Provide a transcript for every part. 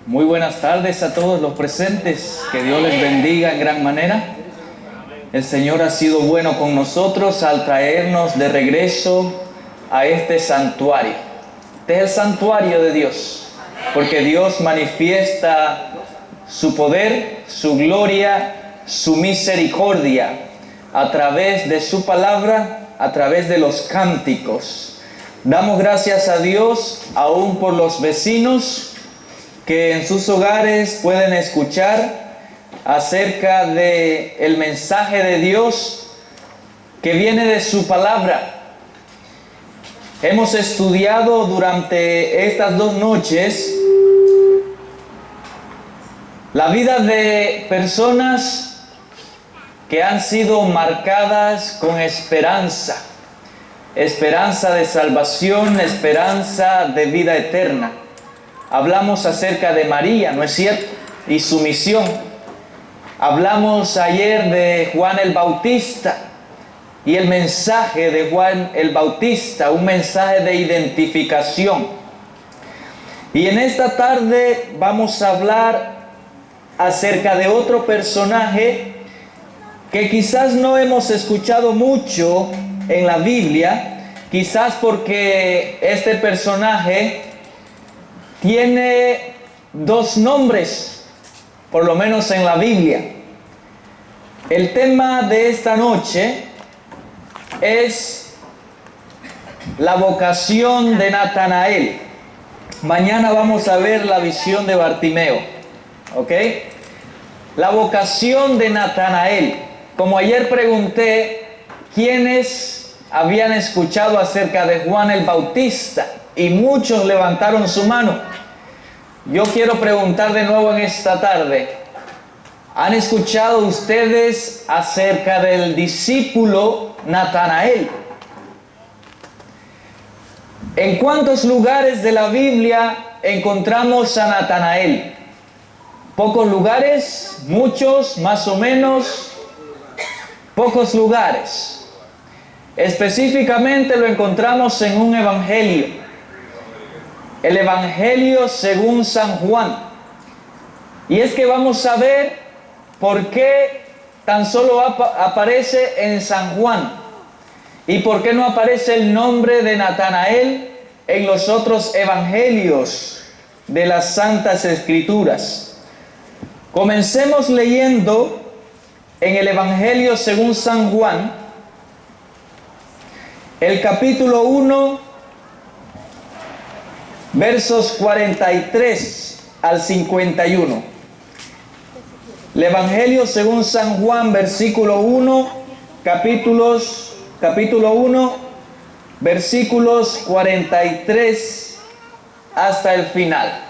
Muy buenas tardes a todos los presentes, que Dios les bendiga en gran manera. El Señor ha sido bueno con nosotros al traernos de regreso a este santuario. Este es el santuario de Dios, porque Dios manifiesta su poder, su gloria, su misericordia a través de su palabra, a través de los cánticos. Damos gracias a Dios aún por los vecinos que en sus hogares pueden escuchar acerca de el mensaje de Dios que viene de su palabra. Hemos estudiado durante estas 2 noches la vida de personas que han sido marcadas con esperanza, esperanza de salvación, esperanza de vida eterna. Hablamos acerca de María, ¿no es cierto? Y su misión. Hablamos ayer de Juan el Bautista y el mensaje de Juan el Bautista, un mensaje de identificación. Y en esta tarde vamos a hablar acerca de otro personaje que quizás no hemos escuchado mucho en la Biblia, quizás porque este personaje tiene 2 nombres, por lo menos en la Biblia. El tema de esta noche es la vocación de Natanael. Mañana vamos a ver la visión de Bartimeo, ¿ok? La vocación de Natanael. Como ayer pregunté, ¿quiénes habían escuchado acerca de Juan el Bautista? Y muchos levantaron su mano. Yo quiero preguntar de nuevo en esta tarde, ¿han escuchado ustedes acerca del discípulo Natanael? ¿En cuántos lugares de la Biblia encontramos a Natanael? ¿Pocos lugares? ¿Muchos? ¿Más o menos? Pocos lugares. Específicamente lo encontramos en un evangelio. El Evangelio según San Juan. Y es que vamos a ver por qué tan solo aparece en San Juan y por qué no aparece el nombre de Natanael en los otros evangelios de las Santas Escrituras. Comencemos leyendo en el Evangelio según San Juan, el capítulo 1, versos 43 al 51. El Evangelio según San Juan, versículo 1, capítulo 1, versículos 43 hasta el final.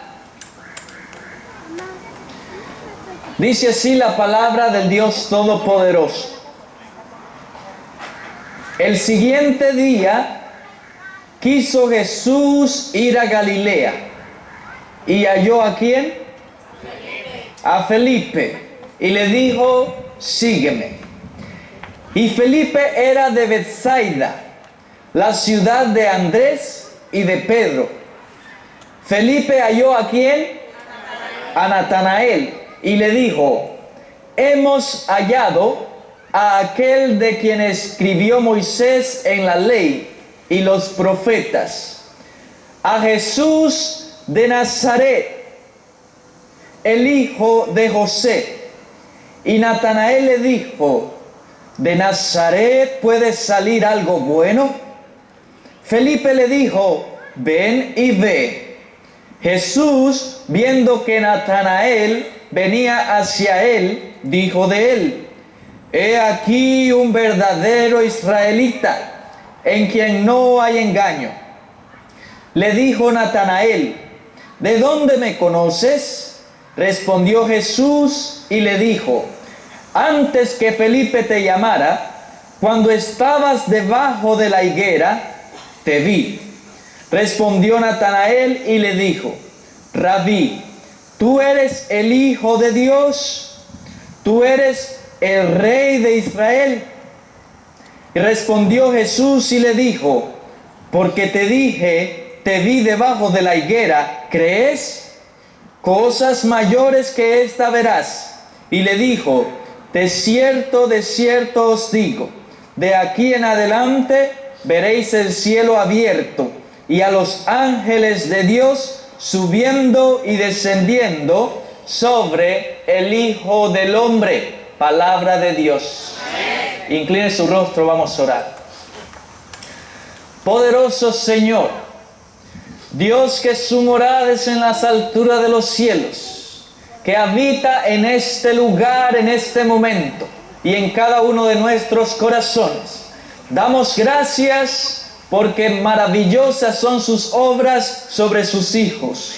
Dice así la palabra del Dios Todopoderoso. El siguiente día quiso Jesús ir a Galilea. ¿Y halló a quién? A Felipe. Y le dijo, sígueme. Y Felipe era de Betsaida, la ciudad de Andrés y de Pedro. Felipe halló a quién? A Natanael. Y le dijo, hemos hallado a aquel de quien escribió Moisés en la ley y los profetas, a Jesús de Nazaret, el hijo de José. Y Natanael le dijo, ¿de Nazaret puede salir algo bueno? Felipe le dijo, ven y ve. Jesús, viendo que Natanael venía hacia él, dijo de él, he aquí un verdadero israelita, en quien no hay engaño. Le dijo Natanael, ¿de dónde me conoces? Respondió Jesús y le dijo, antes que Felipe te llamara, cuando estabas debajo de la higuera, te vi. Respondió Natanael y le dijo, Rabí, tú eres el Hijo de Dios, tú eres el Rey de Israel. Y respondió Jesús y le dijo, porque te dije, te vi debajo de la higuera, ¿crees? cosas mayores que esta verás. Y le dijo, de cierto os digo, de aquí en adelante veréis el cielo abierto y a los ángeles de Dios subiendo y descendiendo sobre el Hijo del Hombre. Palabra de Dios. Incline su rostro, vamos a orar. Poderoso Señor, Dios que su morada es en las alturas de los cielos, que habita en este lugar, en este momento y en cada uno de nuestros corazones. Damos gracias porque maravillosas son sus obras sobre sus hijos.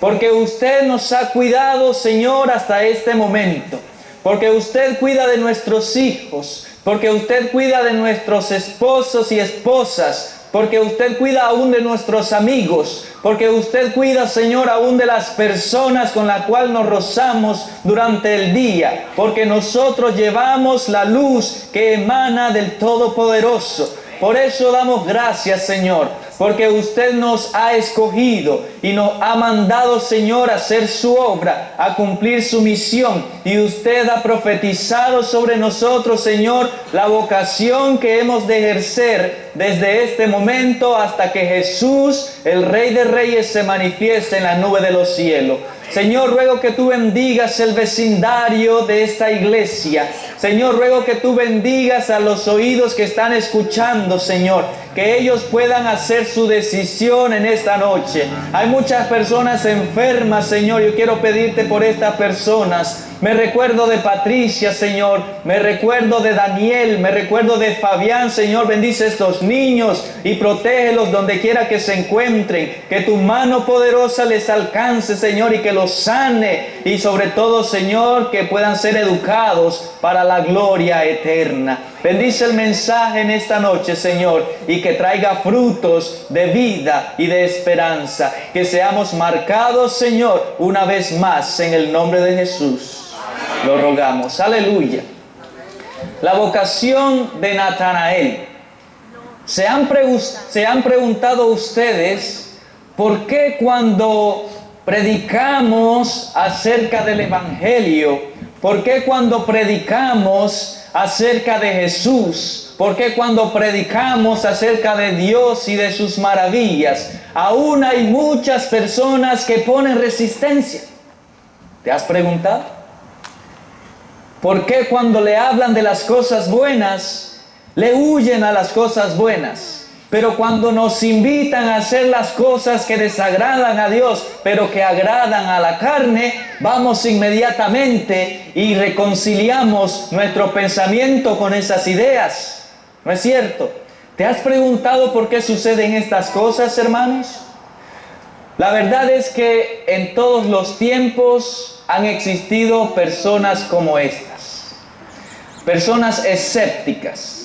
Porque usted nos ha cuidado, Señor, hasta este momento. Porque usted cuida de nuestros hijos. Porque usted cuida de nuestros esposos y esposas. Porque usted cuida aún de nuestros amigos. Porque usted cuida, Señor, aún de las personas con las cuales nos rozamos durante el día. Porque nosotros llevamos la luz que emana del Todopoderoso. Por eso damos gracias, Señor, porque usted nos ha escogido y nos ha mandado, Señor, a hacer su obra, a cumplir su misión. Y usted ha profetizado sobre nosotros, Señor, la vocación que hemos de ejercer desde este momento hasta que Jesús, el Rey de Reyes, se manifieste en la nube de los cielos. Señor, ruego que tú bendigas el vecindario de esta iglesia. Señor, ruego que tú bendigas a los oídos que están escuchando, Señor. Que ellos puedan hacer su decisión en esta noche. Hay muchas personas enfermas, Señor. Yo quiero pedirte por estas personas. Me recuerdo de Patricia, Señor. Me recuerdo de Daniel. Me recuerdo de Fabián, Señor. Bendice a estos niños y protégelos donde quiera que se encuentren. Que tu mano poderosa les alcance, Señor, y que los sane. Y sobre todo, Señor, que puedan ser educados para la gloria eterna. Bendice el mensaje en esta noche, Señor, y que traiga frutos de vida y de esperanza. Que seamos marcados, Señor, una vez más en el nombre de Jesús. Lo rogamos. Aleluya. La vocación de Natanael. ¿Se han preguntado ustedes por qué cuando predicamos acerca del Evangelio, por qué cuando predicamos acerca de Jesús, por qué cuando predicamos acerca de Dios y de sus maravillas, aún hay muchas personas que ponen resistencia? ¿Te has preguntado? ¿Por qué cuando le hablan de las cosas buenas, le huyen a las cosas buenas? Pero cuando nos invitan a hacer las cosas que desagradan a Dios, pero que agradan a la carne, vamos inmediatamente y reconciliamos nuestro pensamiento con esas ideas. ¿No es cierto? ¿Te has preguntado por qué suceden estas cosas, hermanos? La verdad es que en todos los tiempos han existido personas como estas. Personas escépticas.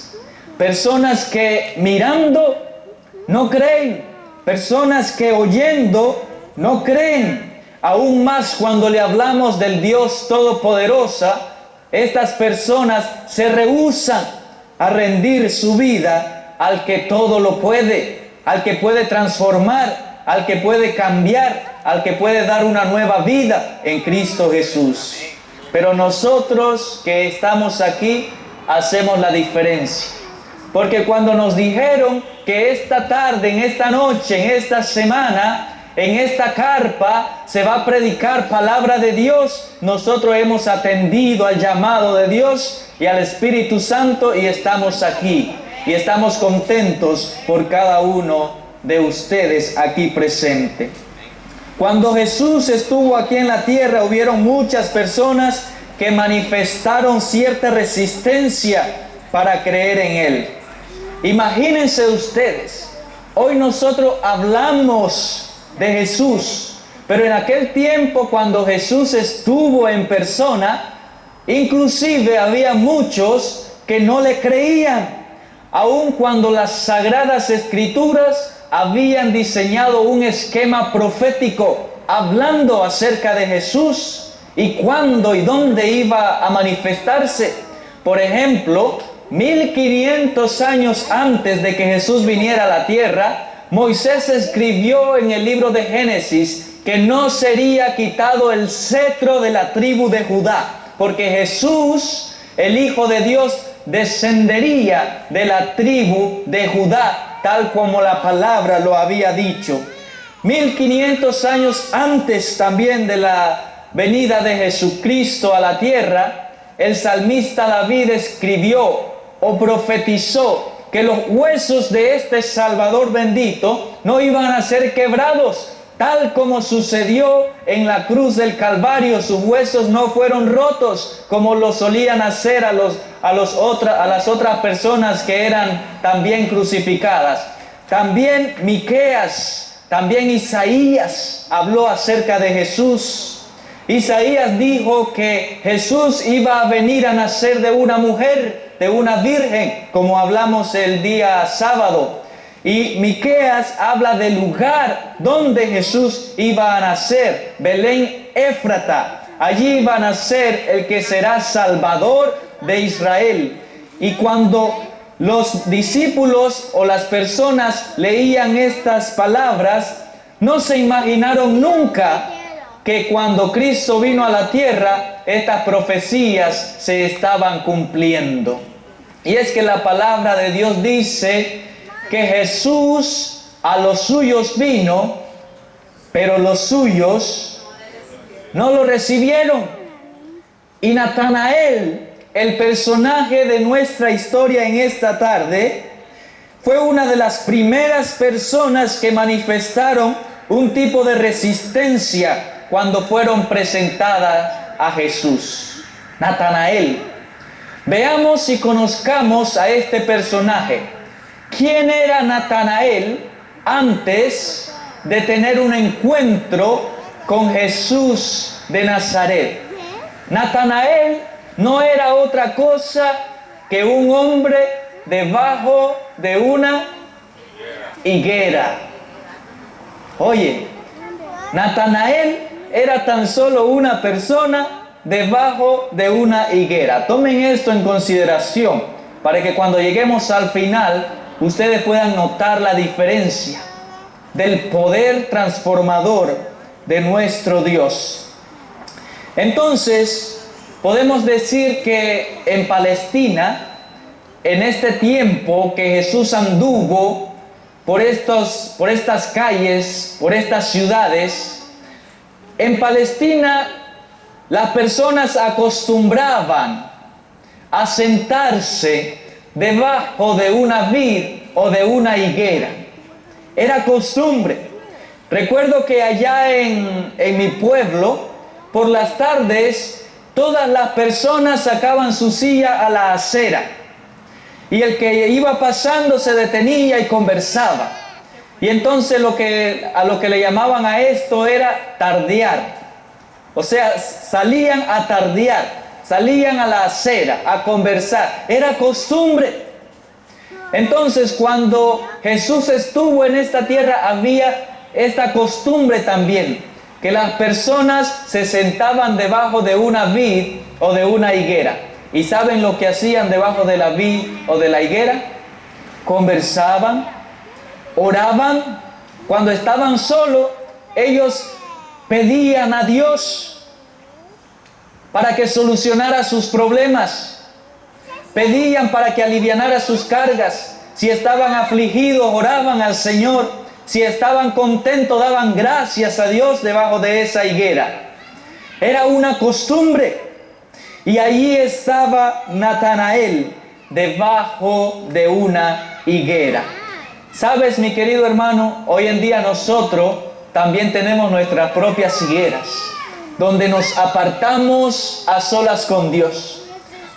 Personas que mirando no creen. Personas que oyendo no creen. Aún más cuando le hablamos del Dios Todopoderoso, estas personas se rehúsan a rendir su vida al que todo lo puede, al que puede transformar, al que puede cambiar, al que puede dar una nueva vida en Cristo Jesús. Pero nosotros que estamos aquí hacemos la diferencia. Porque cuando nos dijeron que esta tarde, en esta noche, en esta semana, en esta carpa se va a predicar palabra de Dios, nosotros hemos atendido al llamado de Dios y al Espíritu Santo y estamos aquí. Y estamos contentos por cada uno de ustedes aquí presente. Cuando Jesús estuvo aquí en la tierra, hubieron muchas personas que manifestaron cierta resistencia para creer en Él. Imagínense ustedes, hoy nosotros hablamos de Jesús, pero en aquel tiempo cuando Jesús estuvo en persona, inclusive había muchos que no le creían, aun cuando las Sagradas Escrituras habían diseñado un esquema profético hablando acerca de Jesús y cuándo y dónde iba a manifestarse. Por ejemplo, 1500 años antes de que Jesús viniera a la tierra, Moisés escribió en el libro de Génesis que no sería quitado el cetro de la tribu de Judá, porque Jesús, el Hijo de Dios, descendería de la tribu de Judá, tal como la palabra lo había dicho. 1500 años antes también de la venida de Jesucristo a la tierra, el salmista David escribió o profetizó que los huesos de este Salvador bendito no iban a ser quebrados, tal como sucedió en la cruz del Calvario. Sus huesos no fueron rotos como lo solían hacer a las otras personas que eran también crucificadas. También Miqueas, también Isaías habló acerca de Jesús. Isaías dijo que Jesús iba a venir a nacer de una mujer, de una virgen, como hablamos el día sábado. Y Miqueas habla del lugar donde Jesús iba a nacer, Belén Éfrata. Allí iba a nacer el que será Salvador de Israel. Y cuando los discípulos o las personas leían estas palabras, no se imaginaron nunca que cuando Cristo vino a la tierra, estas profecías se estaban cumpliendo. Y es que la palabra de Dios dice que Jesús a los suyos vino, pero los suyos no lo recibieron. Y Natanael, el personaje de nuestra historia en esta tarde, fue una de las primeras personas que manifestaron un tipo de resistencia cuando fueron presentadas a Jesús. Natanael. Veamos y conozcamos a este personaje. ¿Quién era Natanael antes de tener un encuentro con Jesús de Nazaret? Natanael no era otra cosa que un hombre debajo de una higuera. Oye, Natanael era tan solo una persona debajo de una higuera. Tomen esto en consideración para que cuando lleguemos al final ustedes puedan notar la diferencia del poder transformador de nuestro Dios. Entonces, podemos decir que en Palestina, en este tiempo que Jesús anduvo por estas calles, por estas ciudades, en Palestina las personas acostumbraban a sentarse debajo de una vid o de una higuera. Era costumbre. Recuerdo que allá en mi pueblo, por las tardes, todas las personas sacaban su silla a la acera. Y el que iba pasando se detenía y conversaba. Y entonces a lo que le llamaban a esto era tardear. O sea, salían a tardear, salían a la acera a conversar. Era costumbre. Entonces, cuando Jesús estuvo en esta tierra, había esta costumbre también, que las personas se sentaban debajo de una vid o de una higuera. ¿Y saben lo que hacían debajo de la vid o de la higuera? Conversaban, oraban. Cuando estaban solos, ellos pedían a Dios para que solucionara sus problemas. Pedían para que alivianara sus cargas. Si estaban afligidos, oraban al Señor. Si estaban contentos, daban gracias a Dios debajo de esa higuera. Era una costumbre. Y allí estaba Natanael, debajo de una higuera. ¿Sabes, mi querido hermano? Hoy en día nosotros también tenemos nuestras propias higueras, donde nos apartamos a solas con Dios,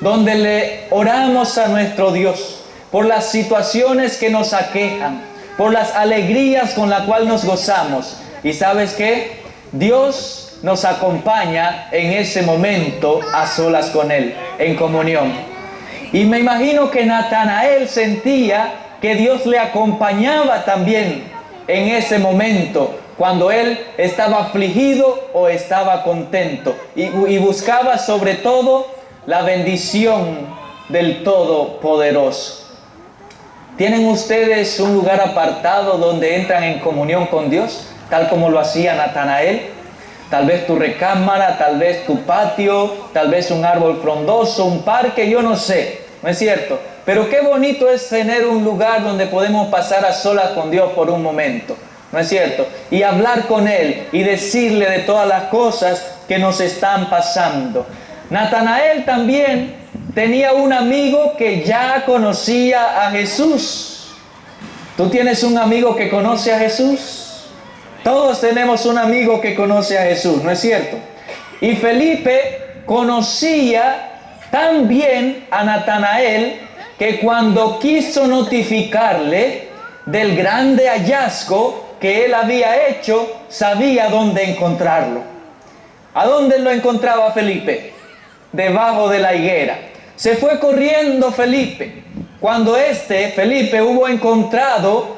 donde le oramos a nuestro Dios por las situaciones que nos aquejan, por las alegrías con las cuales nos gozamos. ¿Y sabes qué? Dios nos acompaña en ese momento a solas con Él, en comunión. Y me imagino que Natanael sentía que Dios le acompañaba también en ese momento, cuando él estaba afligido o estaba contento, y buscaba sobre todo la bendición del Todopoderoso. ¿Tienen ustedes un lugar apartado donde entran en comunión con Dios? tal como lo hacía Natanael. Tal vez tu recámara, tal vez tu patio, tal vez un árbol frondoso, un parque, yo no sé, ¿no es cierto? Pero qué bonito es tener un lugar donde podemos pasar a solas con Dios por un momento, ¿no es cierto? Y hablar con Él y decirle de todas las cosas que nos están pasando. Natanael también tenía un amigo que ya conocía a Jesús. ¿Tú tienes un amigo que conoce a Jesús? Todos tenemos un amigo que conoce a Jesús, ¿no es cierto? Y Felipe conocía tan bien a Natanael que cuando quiso notificarle del grande hallazgo que él había hecho, sabía dónde encontrarlo. ¿A dónde lo encontraba Felipe? Debajo de la higuera. Se fue corriendo Felipe. Cuando Felipe, hubo encontrado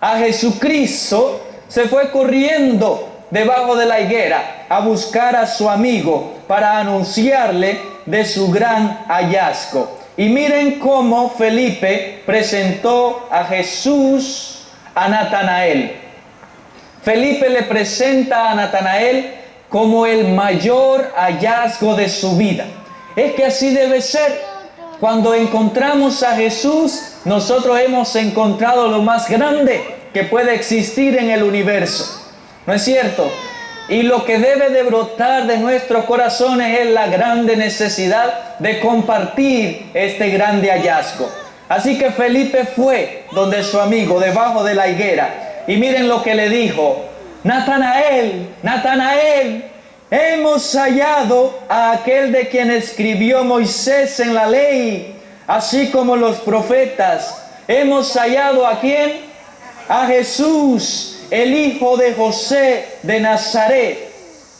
a Jesucristo, se fue corriendo debajo de la higuera a buscar a su amigo para anunciarle de su gran hallazgo. Y miren cómo Felipe presentó a Jesús a Natanael. Felipe le presenta a Natanael como el mayor hallazgo de su vida. Es que así debe ser. Cuando encontramos a Jesús, nosotros hemos encontrado lo más grande que puede existir en el universo, ¿no es cierto? Y lo que debe de brotar de nuestros corazones es la grande necesidad de compartir este grande hallazgo. Así que Felipe fue donde su amigo debajo de la higuera y miren lo que le dijo: Natanael, Natanael, hemos hallado a aquel de quien escribió Moisés en la ley, así como los profetas. Hemos hallado ¿a quién? A Jesús, el hijo de José de Nazaret.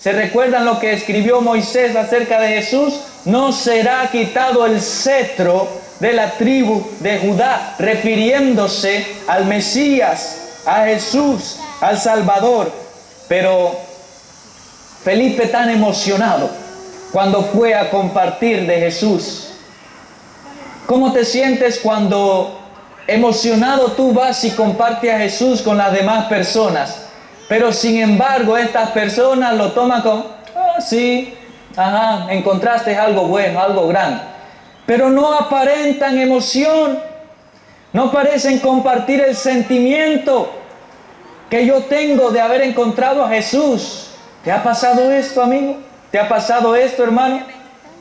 ¿Se recuerdan lo que escribió Moisés acerca de Jesús? No será quitado el cetro de la tribu de Judá, refiriéndose al Mesías, a Jesús, al Salvador. Pero Felipe, tan emocionado cuando fue a compartir de Jesús. ¿Cómo te sientes cuando emocionado tú vas y compartes a Jesús con las demás personas? Pero sin embargo estas personas lo toman como, sí, ajá, encontraste algo bueno, algo grande. Pero no aparentan emoción, no parecen compartir el sentimiento que yo tengo de haber encontrado a Jesús. ¿Te ha pasado esto, amigo? ¿Te ha pasado esto, hermano?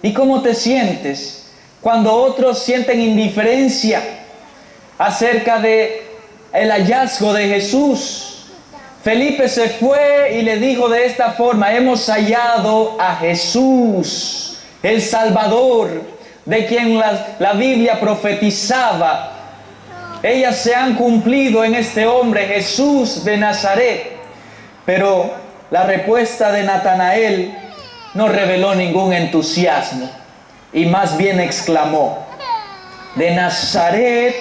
¿Y cómo te sientes cuando otros sienten indiferencia acerca de el hallazgo de Jesús? Felipe se fue y le dijo de esta forma: hemos hallado a Jesús, el Salvador, de quien la Biblia profetizaba. Ellas se han cumplido en este hombre, Jesús de Nazaret. Pero la respuesta de Natanael no reveló ningún entusiasmo y más bien exclamó: ¿de Nazaret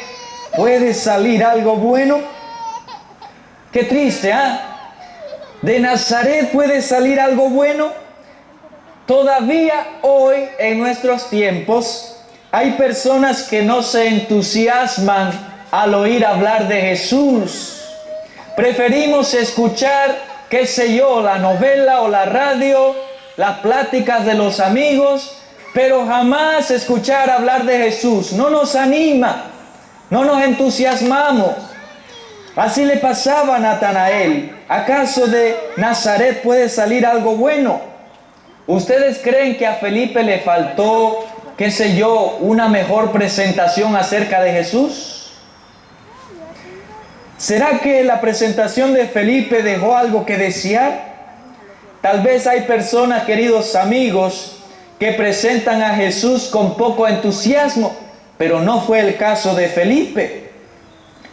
puede salir algo bueno? Qué triste, ¿ah? ¿De Nazaret puede salir algo bueno? Todavía hoy, en nuestros tiempos, hay personas que no se entusiasman al oír hablar de Jesús. Preferimos escuchar, qué sé yo, la novela o la radio, las pláticas de los amigos, pero jamás escuchar hablar de Jesús. No nos anima, no nos entusiasmamos. Así le pasaba a Natanael. ¿Acaso de Nazaret puede salir algo bueno? ¿Ustedes creen que a Felipe le faltó, qué sé yo, una mejor presentación acerca de Jesús? ¿Será que la presentación de Felipe dejó algo que desear? Tal vez hay personas, queridos amigos, que presentan a Jesús con poco entusiasmo, pero no fue el caso de Felipe.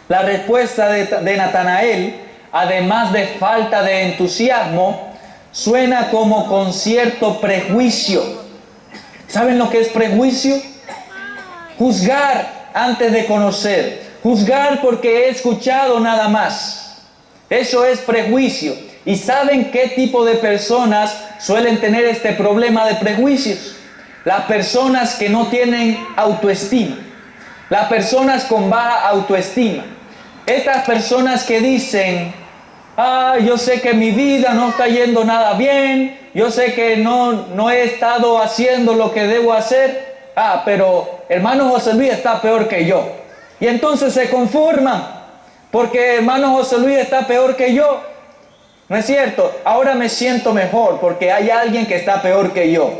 La respuesta de Natanael, además de falta de entusiasmo, suena como con cierto prejuicio. ¿Saben lo que es prejuicio? Juzgar antes de conocer. Juzgar porque he escuchado nada más. Eso es prejuicio. ¿Y saben qué tipo de personas suelen tener este problema de prejuicios? Las personas que no tienen autoestima. Las personas con baja autoestima. Estas personas que dicen: yo sé que mi vida no está yendo nada bien, yo sé que no he estado haciendo lo que debo hacer, pero hermano José Luis está peor que yo. Y entonces se conforman, porque hermano José Luis está peor que yo. ¿No es cierto? Ahora me siento mejor porque hay alguien que está peor que yo.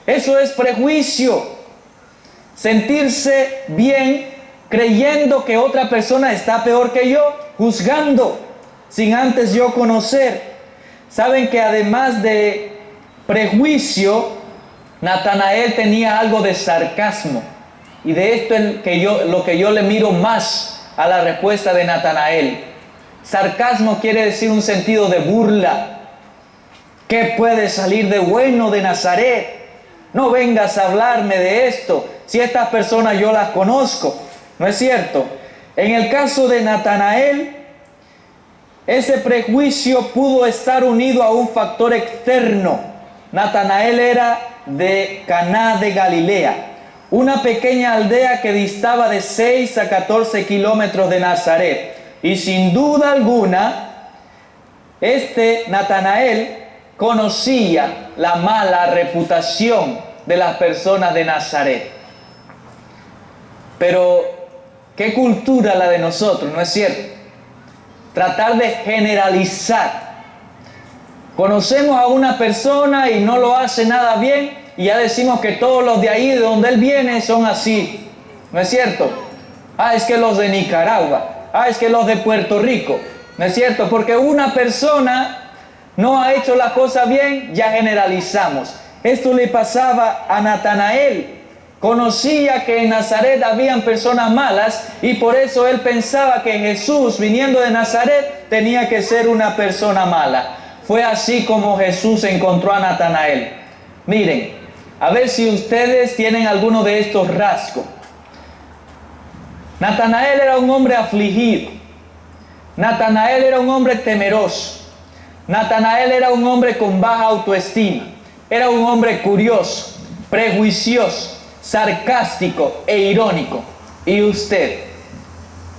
Eso es prejuicio. Sentirse bien creyendo que otra persona está peor que yo, juzgando sin antes yo conocer. Saben que además de prejuicio, Natanael tenía algo de sarcasmo. Y de esto es lo que yo le miro más a la respuesta de Natanael. Sarcasmo quiere decir un sentido de burla. ¿Qué puede salir de bueno de Nazaret? No vengas a hablarme de esto, si estas personas yo las conozco. ¿No es cierto? En el caso de Natanael, ese prejuicio pudo estar unido a un factor externo. Natanael era de Caná de Galilea, una pequeña aldea que distaba de 6 a 14 kilómetros de Nazaret. Y sin duda alguna, Natanael conocía la mala reputación de las personas de Nazaret. Pero, ¿qué cultura la de nosotros? ¿No es cierto? Tratar de generalizar. Conocemos a una persona y no lo hace nada bien y ya decimos que todos los de ahí, de donde él viene, son así. ¿No es cierto? Es que los de Nicaragua. Es que los de Puerto Rico. ¿No es cierto? Porque una persona no ha hecho la cosa bien, ya generalizamos. Esto le pasaba a Natanael. Conocía que en Nazaret habían personas malas y por eso él pensaba que Jesús, viniendo de Nazaret, tenía que ser una persona mala. Fue así como Jesús encontró a Natanael. Miren, a ver si ustedes tienen alguno de estos rasgos. Natanael era un hombre afligido. Natanael era un hombre temeroso. Natanael era un hombre con baja autoestima. Era un hombre curioso, prejuicioso, sarcástico e irónico. ¿Y usted?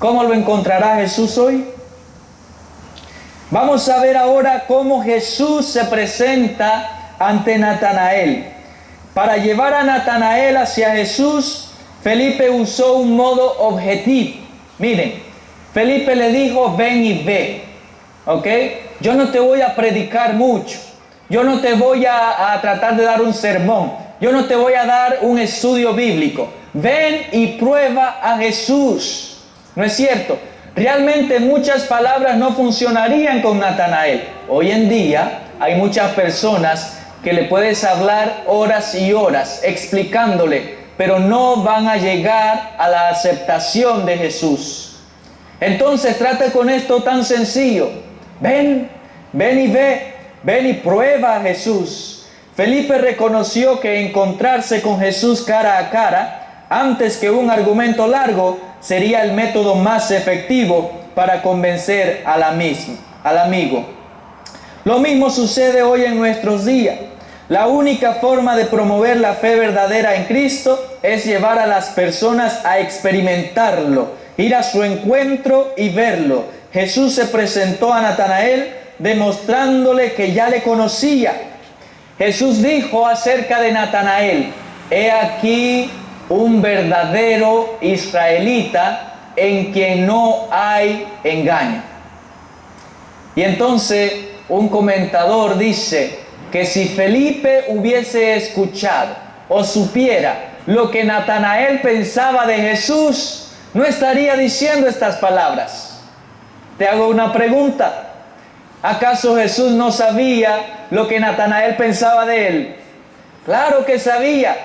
¿Cómo lo encontrará Jesús hoy? Vamos a ver ahora cómo Jesús se presenta ante Natanael. Para llevar a Natanael hacia Jesús, Felipe usó un modo objetivo. Miren, Felipe le dijo, ven y ve. ¿Ok? Yo no te voy a predicar mucho. Yo no te voy a tratar de dar un sermón. Yo no te voy a dar un estudio bíblico. Ven y prueba a Jesús. ¿No es cierto? Realmente muchas palabras no funcionarían con Natanael. Hoy en día hay muchas personas que le puedes hablar horas y horas explicándole, pero no van a llegar a la aceptación de Jesús. Entonces trata con esto tan sencillo. Ven y ve, ven y prueba a Jesús. Felipe reconoció que encontrarse con Jesús cara a cara, antes que un argumento largo, sería el método más efectivo para convencer al amigo. Lo mismo sucede hoy en nuestros días. La única forma de promover la fe verdadera en Cristo es llevar a las personas a experimentarlo, ir a su encuentro y verlo. Jesús se presentó a Natanael demostrándole que ya le conocía. Jesús dijo acerca de Natanael, he aquí un verdadero israelita en quien no hay engaño. Y entonces un comentador dice que si Felipe hubiese escuchado o supiera lo que Natanael pensaba de Jesús, no estaría diciendo estas palabras. Te hago una pregunta. ¿Acaso Jesús no sabía lo que Natanael pensaba de él? Claro que sabía,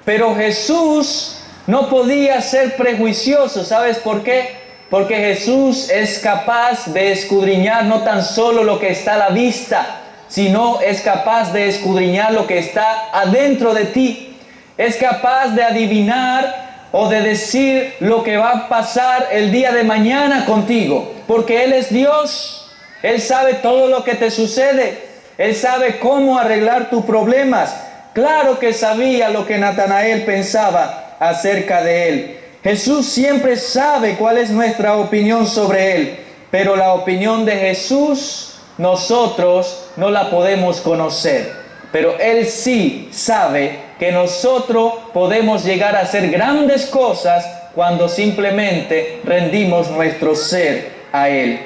pero Jesús no podía ser prejuicioso. ¿Sabes por qué? Porque Jesús es capaz de escudriñar no tan solo lo que está a la vista, sino es capaz de escudriñar lo que está adentro de ti. Es capaz de adivinar o de decir lo que va a pasar el día de mañana contigo, porque Él es Dios. Él sabe todo lo que te sucede. Él sabe cómo arreglar tus problemas. Claro que sabía lo que Natanael pensaba acerca de Él. Jesús siempre sabe cuál es nuestra opinión sobre Él. pero la opinión de Jesús nosotros no la podemos conocer. Pero Él sí sabe que nosotros podemos llegar a hacer grandes cosas cuando simplemente rendimos nuestro ser a Él.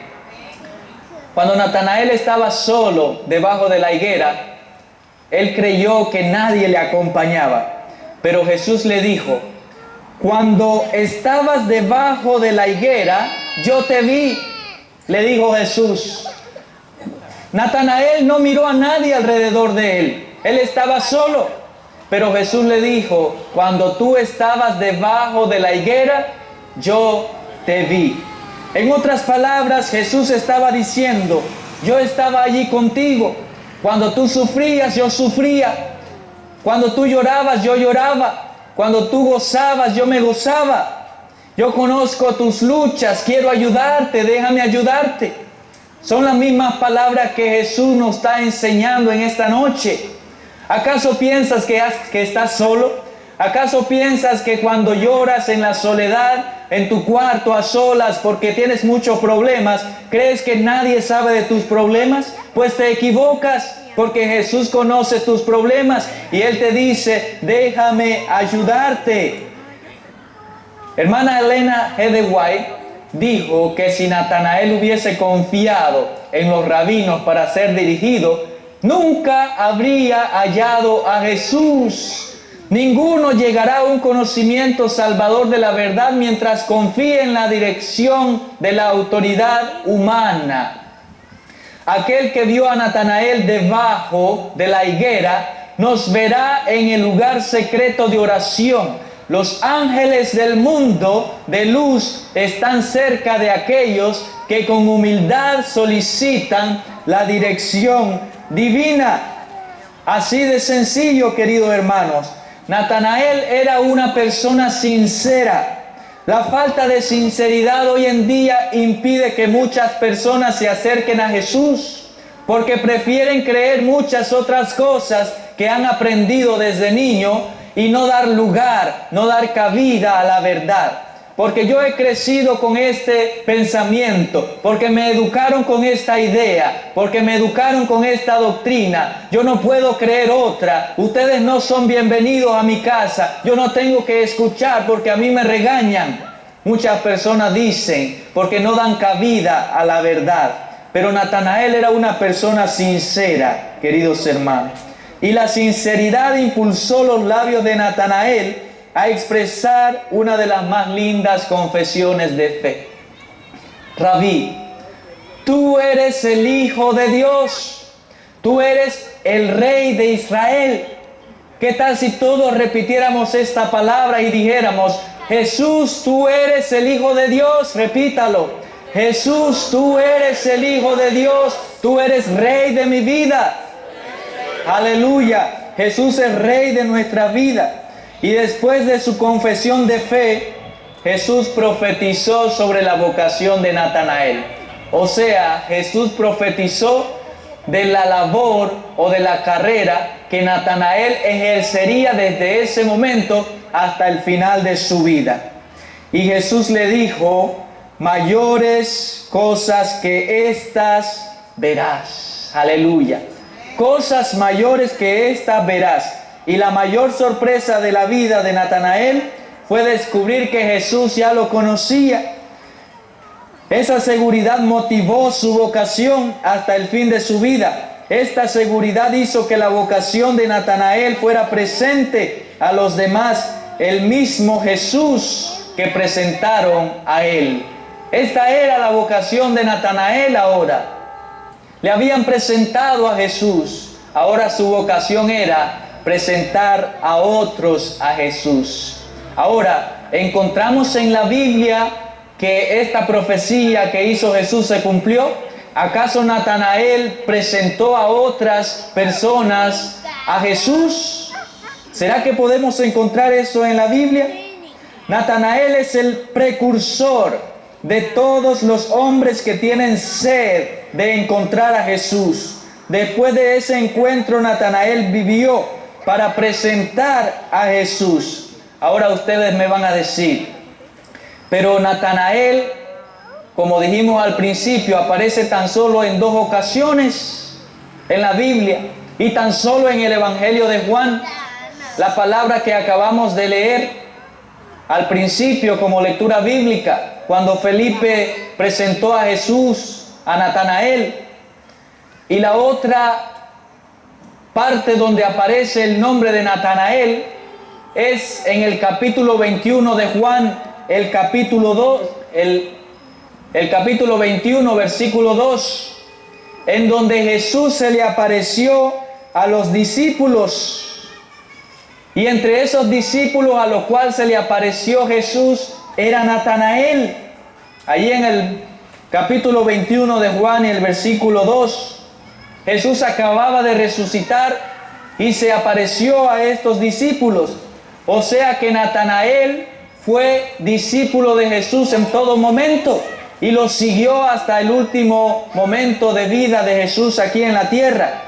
Cuando Natanael estaba solo debajo de la higuera, él creyó que nadie le acompañaba. Pero Jesús le dijo: cuando estabas debajo de la higuera, yo te vi, le dijo Jesús. Natanael no miró a nadie alrededor de él. Él estaba solo. Pero Jesús le dijo: cuando tú estabas debajo de la higuera, yo te vi. En otras palabras, Jesús estaba diciendo: yo estaba allí contigo. Cuando tú sufrías, yo sufría. Cuando tú llorabas, yo lloraba. Cuando tú gozabas, yo me gozaba. Yo conozco tus luchas, quiero ayudarte, déjame ayudarte. Son las mismas palabras que Jesús nos está enseñando en esta noche. ¿Acaso piensas que estás solo? ¿Acaso piensas que cuando lloras en la soledad, en tu cuarto a solas porque tienes muchos problemas, crees que nadie sabe de tus problemas? Pues te equivocas, porque Jesús conoce tus problemas y Él te dice: déjame ayudarte. Hermana Elena G. de White dijo que si Natanael hubiese confiado en los rabinos para ser dirigido, nunca habría hallado a Jesús. Ninguno llegará a un conocimiento salvador de la verdad mientras confíe en la dirección de la autoridad humana. Aquel que vio a Natanael debajo de la higuera nos verá en el lugar secreto de oración. Los ángeles del mundo de luz están cerca de aquellos que con humildad solicitan la dirección divina. Así de sencillo, queridos hermanos. Natanael era una persona sincera. La falta de sinceridad hoy en día impide que muchas personas se acerquen a Jesús, porque prefieren creer muchas otras cosas que han aprendido desde niño y no dar lugar, no dar cabida a la verdad. Porque yo he crecido con este pensamiento, porque me educaron con esta idea, porque me educaron con esta doctrina. Yo no puedo creer otra. Ustedes no son bienvenidos a mi casa. Yo no tengo que escuchar porque a mí me regañan. Muchas personas dicen porque no dan cabida a la verdad. Pero Natanael era una persona sincera, queridos hermanos. Y la sinceridad impulsó los labios de Natanael a expresar una de las más lindas confesiones de fe. Rabí, tú eres el Hijo de Dios, tú eres el Rey de Israel. ¿Qué tal si todos repitiéramos esta palabra y dijéramos: Jesús, tú eres el Hijo de Dios? Repítalo. Jesús, tú eres el Hijo de Dios, tú eres Rey de mi vida. Aleluya, Jesús es Rey de nuestra vida. Y después de su confesión de fe, Jesús profetizó sobre la vocación de Natanael. O sea, Jesús profetizó de la labor o de la carrera que Natanael ejercería desde ese momento hasta el final de su vida. Y Jesús le dijo: mayores cosas que estas verás. Aleluya. Cosas mayores que estas verás. Y la mayor sorpresa de la vida de Natanael fue descubrir que Jesús ya lo conocía. Esa seguridad motivó su vocación hasta el fin de su vida. Esta seguridad hizo que la vocación de Natanael fuera presente a los demás, el mismo Jesús que presentaron a él. Esta era la vocación de Natanael ahora. Le habían presentado a Jesús. Ahora su vocación era presentar a otros a Jesús. Ahora, encontramos en la Biblia que esta profecía que hizo Jesús se cumplió. ¿Acaso Natanael presentó a otras personas a Jesús? ¿Será que podemos encontrar eso en la Biblia? Natanael es el precursor de todos los hombres que tienen sed de encontrar a Jesús. Después de ese encuentro, Natanael vivió para presentar a Jesús. Ahora ustedes me van a decir: pero Natanael como dijimos al principio, aparece tan solo en 2 ocasiones en la Biblia y tan solo en el Evangelio de Juan. La palabra que acabamos de leer al principio como lectura bíblica, cuando Felipe presentó a Jesús a Natanael. Y la otra parte donde aparece el nombre de Natanael es en el capítulo 21 de Juan, el capítulo 21, versículo 2, en donde Jesús se le apareció a los discípulos. Y entre esos discípulos a los cuales se le apareció Jesús era Natanael. Allí en el capítulo 21 de Juan y el versículo 2, Jesús acababa de resucitar y se apareció a estos discípulos. O sea que Natanael fue discípulo de Jesús en todo momento y lo siguió hasta el último momento de vida de Jesús aquí en la tierra.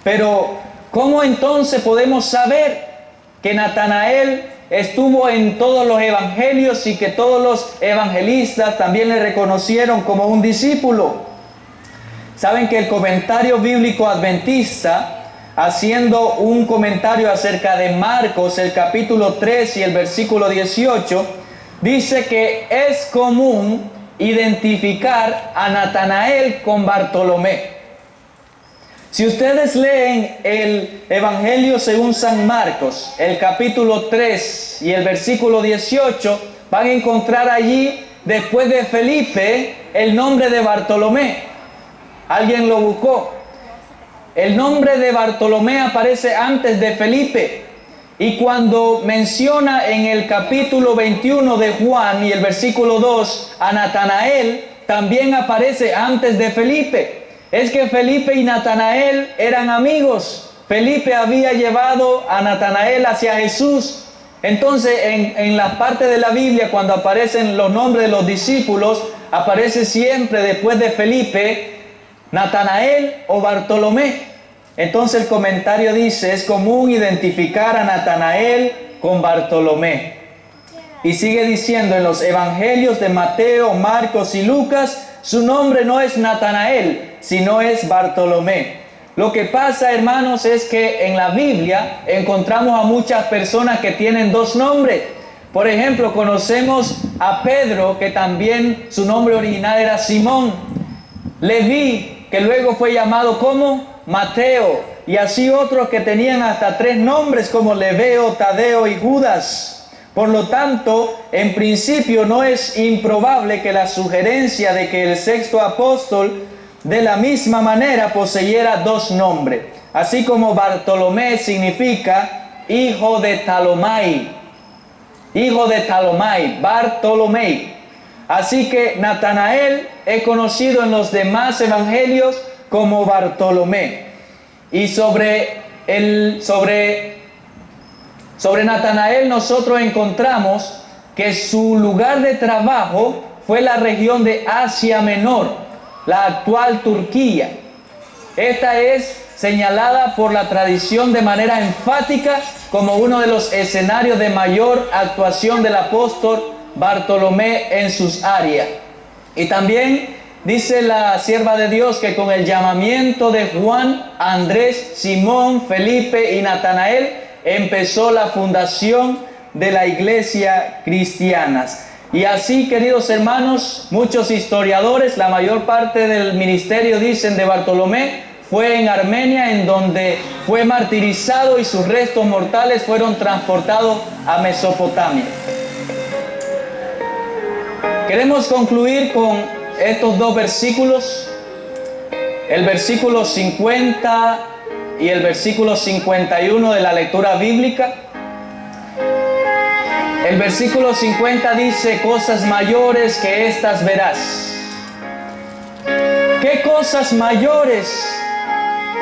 Pero ¿cómo entonces podemos saber que Natanael estuvo en todos los evangelios y que todos los evangelistas también le reconocieron como un discípulo? Saben que el comentario bíblico adventista, haciendo un comentario acerca de Marcos, el capítulo 3 y el versículo 18, dice que es común identificar a Natanael con Bartolomé. Si ustedes leen el Evangelio según San Marcos, el capítulo 3 y el versículo 18, van a encontrar allí, después de Felipe, el nombre de Bartolomé. ¿Alguien lo buscó? El nombre de Bartolomé aparece antes de Felipe. Y cuando menciona en el capítulo 21 de Juan y el versículo 2 a Natanael, también aparece antes de Felipe. Es que Felipe y Natanael eran amigos. Felipe había llevado a Natanael hacia Jesús. Entonces, en la parte de la Biblia, cuando aparecen los nombres de los discípulos, aparece siempre después de Felipe, Natanael o Bartolomé. Entonces el comentario dice, es común identificar a Natanael con Bartolomé. Y sigue diciendo, en los evangelios de Mateo, Marcos y Lucas, su nombre no es Natanael, sino es Bartolomé. Lo que pasa, hermanos, es que en la Biblia encontramos a muchas personas que tienen 2 nombres. Por ejemplo, conocemos a Pedro, que también su nombre original era Simón. Leví, que luego fue llamado como Mateo. Y así otros que tenían hasta 3 nombres, como Leveo, Tadeo y Judas. Por lo tanto, en principio no es improbable que la sugerencia de que el 6º apóstol de la misma manera poseyera 2 nombres. Así como Bartolomé significa hijo de Talomai. Hijo de Talomai, Bartolomé. Así que Natanael es conocido en los demás evangelios como Bartolomé. Y sobre Natanael nosotros encontramos que su lugar de trabajo fue la región de Asia Menor, la actual Turquía. Esta es señalada por la tradición de manera enfática como uno de los escenarios de mayor actuación del apóstol Bartolomé en sus áreas. Y también dice la sierva de Dios que con el llamamiento de Juan, Andrés, Simón, Felipe y Natanael empezó la fundación de la iglesia cristiana. Y así, queridos hermanos, muchos historiadores, la mayor parte del ministerio, dicen, de Bartolomé fue en Armenia, en donde fue martirizado y sus restos mortales fueron transportados a Mesopotamia. Queremos concluir con estos 2 versículos, el versículo 50 y el versículo 51 de la lectura bíblica. El versículo 50 dice, cosas mayores que estas verás. ¿Qué cosas mayores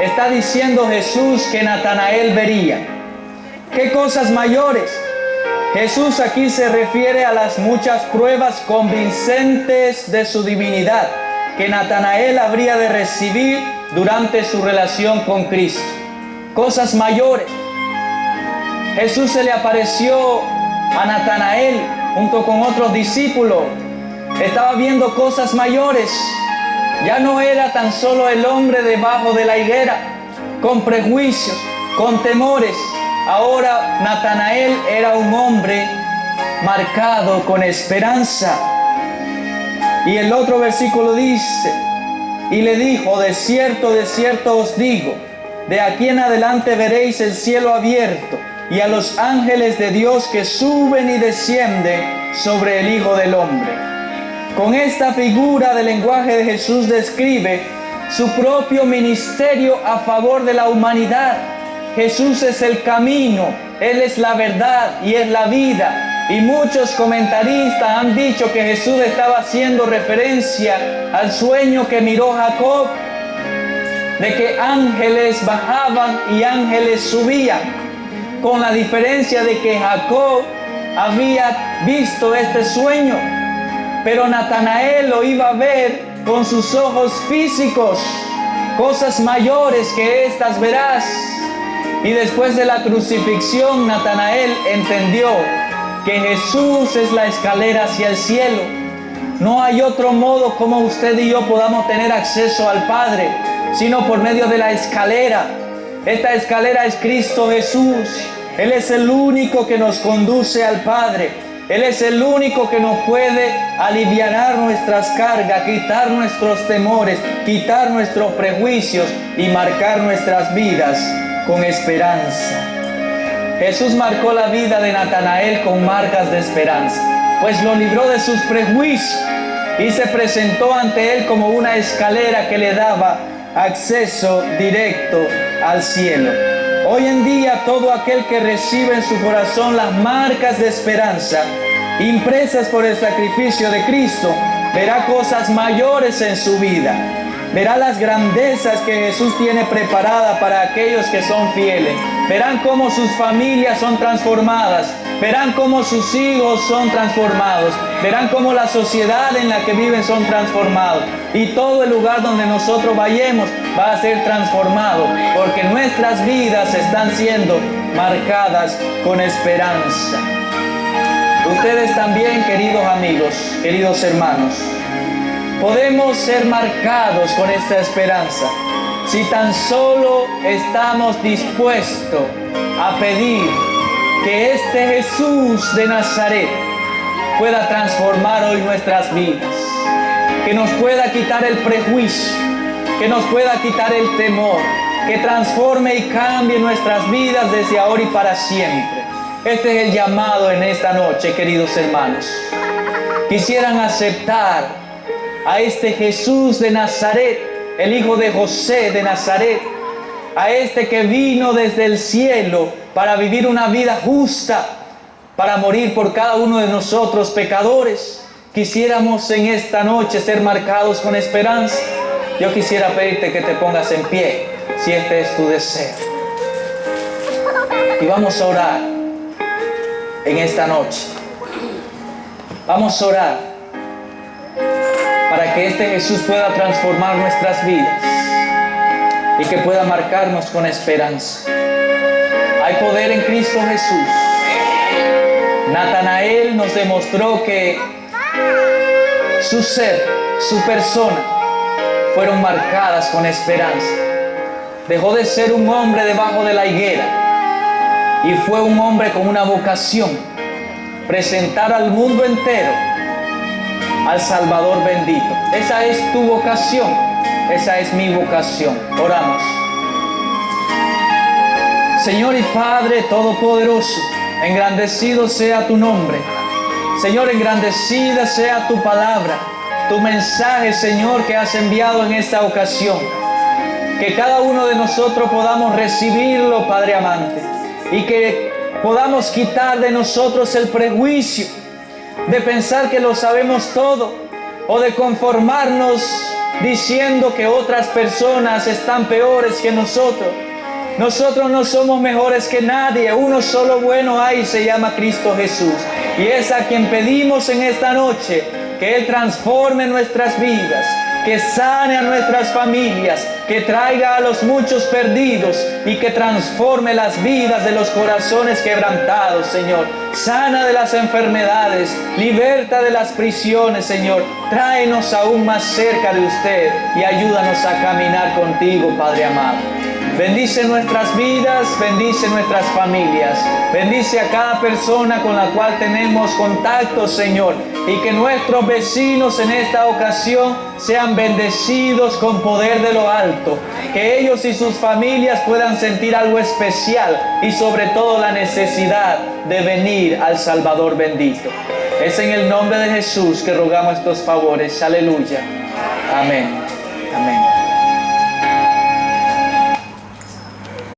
está diciendo Jesús que Natanael vería? ¿Qué cosas mayores? Jesús aquí se refiere a las muchas pruebas convincentes de su divinidad que Natanael habría de recibir durante su relación con Cristo. Cosas mayores. Jesús se le apareció a Natanael junto con otros discípulos estaba viendo cosas mayores. Ya no era tan solo el hombre debajo de la higuera, con prejuicios, con temores. Ahora Natanael era un hombre marcado con esperanza. Y el otro versículo dice, y le dijo, de cierto os digo, de aquí en adelante veréis el cielo abierto y a los ángeles de Dios que suben y descienden sobre el Hijo del Hombre. Con esta figura del lenguaje de Jesús describe su propio ministerio a favor de la humanidad. Jesús es el camino, Él es la verdad y es la vida. Y muchos comentaristas han dicho que Jesús estaba haciendo referencia al sueño que miró Jacob, de que ángeles bajaban y ángeles subían, con la diferencia de que Jacob había visto este sueño, pero Natanael lo iba a ver con sus ojos físicos, cosas mayores que estas verás. Y después de la crucifixión, Natanael entendió que Jesús es la escalera hacia el cielo. No hay otro modo como usted y yo podamos tener acceso al Padre, sino por medio de la escalera. Esta escalera es Cristo Jesús. Él es el único que nos conduce al Padre. Él es el único que nos puede alivianar nuestras cargas, quitar nuestros temores, quitar nuestros prejuicios y marcar nuestras vidas con esperanza. Jesús marcó la vida de Natanael con marcas de esperanza, pues lo libró de sus prejuicios y se presentó ante él como una escalera que le daba acceso directo al cielo. Hoy en día todo aquel que recibe en su corazón las marcas de esperanza impresas por el sacrificio de Cristo, verá cosas mayores en su vida. Verá las grandezas que Jesús tiene preparadas para aquellos que son fieles. Verán cómo sus familias son transformadas. Verán cómo sus hijos son transformados. Verán cómo la sociedad en la que viven son transformados. Y todo el lugar donde nosotros vayamos va a ser transformado, porque nuestras vidas están siendo marcadas con esperanza. Ustedes también, queridos amigos, queridos hermanos, podemos ser marcados con esta esperanza si tan solo estamos dispuestos a pedir que este Jesús de Nazaret pueda transformar hoy nuestras vidas, que nos pueda quitar el prejuicio, que nos pueda quitar el temor, que transforme y cambie nuestras vidas desde ahora y para siempre. Este es el llamado en esta noche, queridos hermanos. Quisieran aceptar a este Jesús de Nazaret, el hijo de José de Nazaret, a este que vino desde el cielo para vivir una vida justa, para morir por cada uno de nosotros pecadores. Quisiéramos en esta noche ser marcados con esperanza. Yo quisiera pedirte que te pongas en pie, si este es tu deseo. Y vamos a orar en esta noche. Vamos a orar para que este Jesús pueda transformar nuestras vidas y que pueda marcarnos con esperanza. Hay poder en Cristo Jesús. Natanael nos demostró que su ser, su persona, fueron marcadas con esperanza. Dejó de ser un hombre debajo de la higuera y fue un hombre con una vocación: presentar al mundo entero al Salvador bendito. Esa es tu vocación, esa es mi vocación. Oramos. Señor y Padre Todopoderoso, engrandecido sea tu nombre. Señor, engrandecida sea tu palabra, tu mensaje, Señor, que has enviado en esta ocasión. Que cada uno de nosotros podamos recibirlo, Padre amante, y que podamos quitar de nosotros el prejuicio de pensar que lo sabemos todo, o de conformarnos diciendo que otras personas están peores que nosotros. Nosotros no somos mejores que nadie. Uno solo bueno hay, se llama Cristo Jesús, y es a quien pedimos en esta noche que Él transforme nuestras vidas, que sane a nuestras familias, que traiga a los muchos perdidos y que transforme las vidas de los corazones quebrantados, Señor. Sana de las enfermedades, liberta de las prisiones, Señor. Tráenos aún más cerca de usted y ayúdanos a caminar contigo, Padre amado. Bendice nuestras vidas, bendice nuestras familias, bendice a cada persona con la cual tenemos contacto, Señor, y que nuestros vecinos en esta ocasión sean bendecidos con poder de lo alto, que ellos y sus familias puedan sentir algo especial y sobre todo la necesidad de venir al Salvador bendito. Es en el nombre de Jesús que rogamos estos favores. Aleluya. Amén. Amén.